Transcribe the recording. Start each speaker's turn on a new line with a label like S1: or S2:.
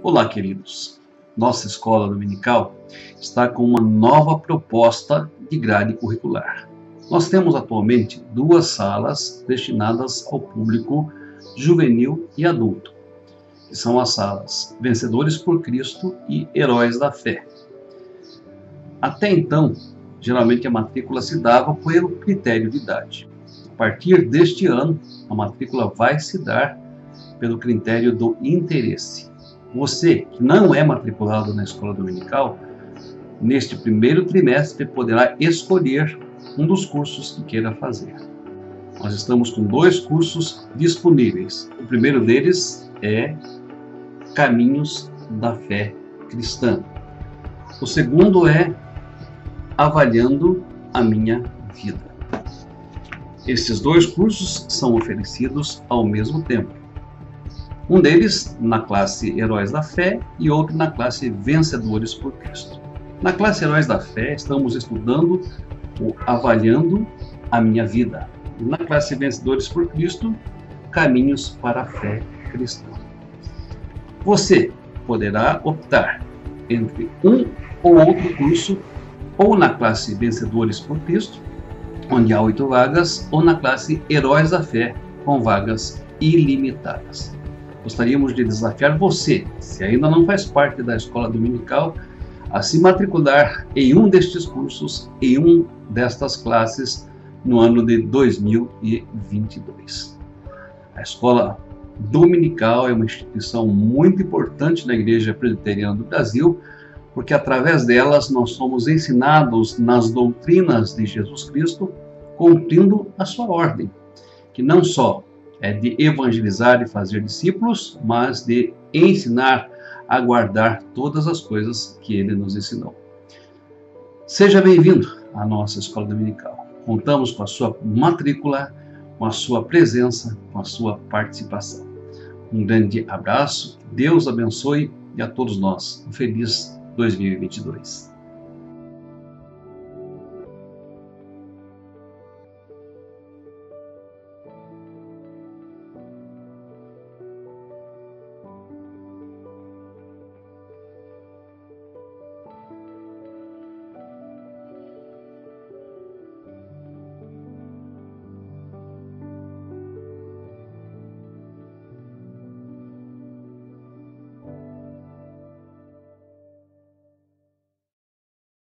S1: Olá, queridos. Nossa escola dominical está com uma nova proposta de grade curricular. Nós temos atualmente duas salas destinadas ao público juvenil e adulto, que são as salas Vencedores por Cristo e Heróis da Fé. Até então, geralmente a matrícula se dava pelo critério de idade. A partir deste ano, a matrícula vai se dar pelo critério do interesse. Você que não é matriculado na escola dominical, neste primeiro trimestre poderá escolher um dos cursos que queira fazer. Nós estamos com dois cursos disponíveis. O primeiro deles é Caminhos da Fé Cristã. O segundo é Avaliando a Minha Vida. Esses dois cursos são oferecidos ao mesmo tempo. Um deles na classe Heróis da Fé e outro na classe Vencedores por Cristo. Na classe Heróis da Fé estamos estudando o Avaliando a Minha Vida. E na classe Vencedores por Cristo, Caminhos para a Fé Cristã. Você poderá optar entre um ou outro curso, ou na classe Vencedores por Cristo, onde há 8 vagas, ou na classe Heróis da Fé, com vagas ilimitadas. Gostaríamos de desafiar você, se ainda não faz parte da escola dominical, a se matricular em um destes cursos, em um destas classes, no ano de 2022. A escola dominical é uma instituição muito importante na Igreja Presbiteriana do Brasil, porque através delas nós somos ensinados nas doutrinas de Jesus Cristo, cumprindo a sua ordem, que não só é de evangelizar e fazer discípulos, mas de ensinar a guardar todas as coisas que ele nos ensinou. Seja bem-vindo à nossa escola dominical. Contamos com a sua matrícula, com a sua presença, com a sua participação. Um grande abraço, Deus abençoe e a todos nós um feliz 2022.